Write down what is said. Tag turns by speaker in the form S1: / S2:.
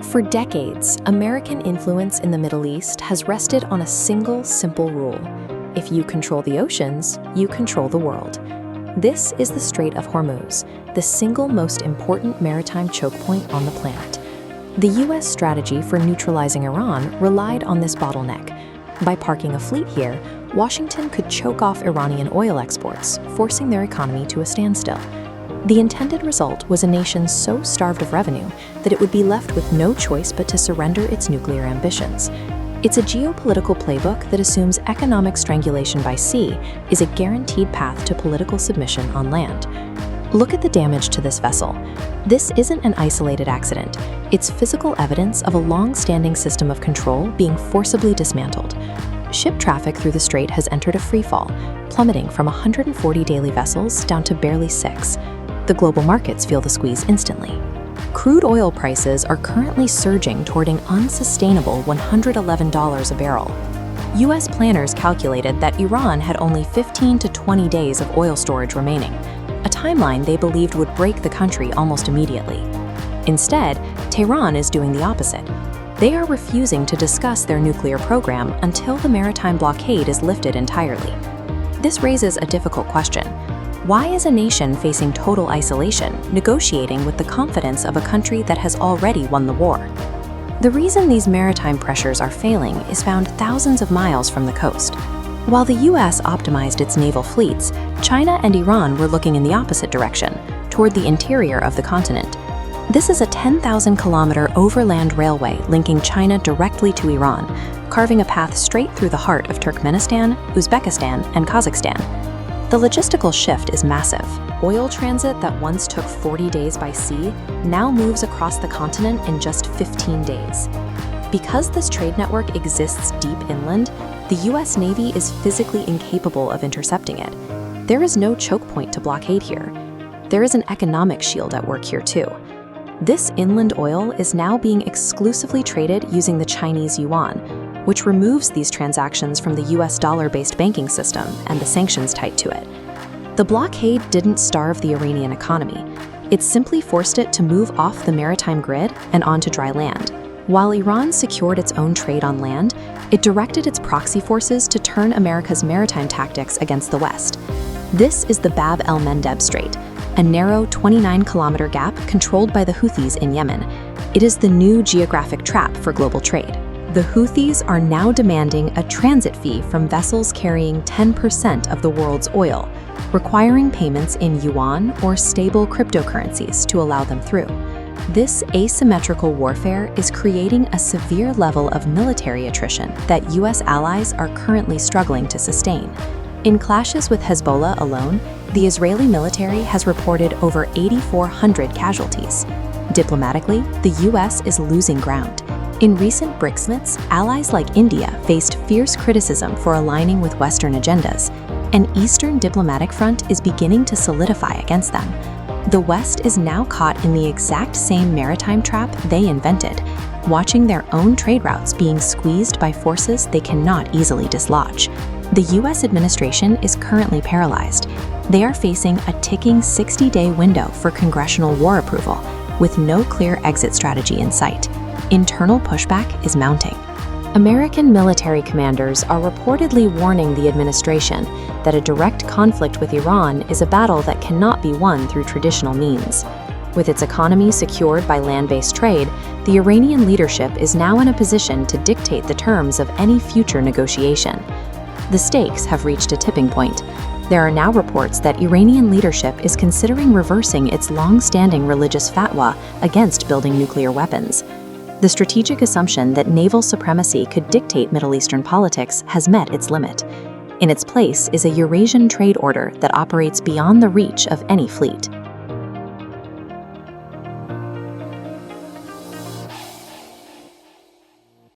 S1: For decades, American influence in the Middle East has rested on a single, simple rule. If you control the oceans, you control the world. This is the Strait of Hormuz, the single most important maritime choke point on the planet. The U.S. strategy for neutralizing Iran relied on this bottleneck. By parking a fleet here, Washington could choke off Iranian oil exports, forcing their economy to a standstill. The intended result was a nation so starved of revenue that it would be left with no choice but to surrender its nuclear ambitions. It's a geopolitical playbook that assumes economic strangulation by sea is a guaranteed path to political submission on land. Look at the damage to this vessel. This isn't an isolated accident. It's physical evidence of a long-standing system of control being forcibly dismantled. Ship traffic through the strait has entered a freefall, plummeting from 140 daily vessels down to barely 6. The global markets feel the squeeze instantly. Crude oil prices are currently surging toward an unsustainable $111 a barrel. U.S. planners calculated that Iran had only 15 to 20 days of oil storage remaining, a timeline they believed would break the country almost immediately. Instead, Tehran is doing the opposite. They are refusing to discuss their nuclear program until the maritime blockade is lifted entirely. This raises a difficult question. Why is a nation facing total isolation negotiating with the confidence of a country that has already won the war? The reason these maritime pressures are failing is found thousands of miles from the coast. While the U.S. optimized its naval fleets, China and Iran were looking in the opposite direction, toward the interior of the continent. This is a 10,000-kilometer overland railway linking China directly to Iran, carving a path straight through the heart of Turkmenistan, Uzbekistan, and Kazakhstan. The logistical shift is massive. Oil transit that once took 40 days by sea now moves across the continent in just 15 days. Because this trade network exists deep inland, the U.S. Navy is physically incapable of intercepting it. There is no choke point to blockade here. There is an economic shield at work here too. This inland oil is now being exclusively traded using the Chinese yuan, which removes these transactions from the U.S. dollar-based banking system and the sanctions tied to it. The blockade didn't starve the Iranian economy. It simply forced it to move off the maritime grid and onto dry land. While Iran secured its own trade on land, it directed its proxy forces to turn America's maritime tactics against the West. This is the Bab el-Mandeb Strait, a narrow 29-kilometer gap controlled by the Houthis in Yemen. It is the new geographic trap for global trade. The Houthis are now demanding a transit fee from vessels carrying 10% of the world's oil, requiring payments in yuan or stable cryptocurrencies to allow them through. This asymmetrical warfare is creating a severe level of military attrition that U.S. allies are currently struggling to sustain. In clashes with Hezbollah alone, the Israeli military has reported over 8,400 casualties. Diplomatically, the U.S. is losing ground. In recent BRICS summits, allies like India faced fierce criticism for aligning with Western agendas. An Eastern diplomatic front is beginning to solidify against them. The West is now caught in the exact same maritime trap they invented, watching their own trade routes being squeezed by forces they cannot easily dislodge. The U.S. administration is currently paralyzed. They are facing a ticking 60-day window for congressional war approval, with no clear exit strategy in sight. Internal pushback is mounting. American military commanders are reportedly warning the administration that a direct conflict with Iran is a battle that cannot be won through traditional means. With its economy secured by land-based trade, the Iranian leadership is now in a position to dictate the terms of any future negotiation. The stakes have reached a tipping point. There are now reports that Iranian leadership is considering reversing its long-standing religious fatwa against building nuclear weapons. The strategic assumption that naval supremacy could dictate Middle Eastern politics has met its limit. In its place is a Eurasian trade order that operates beyond the reach of any fleet.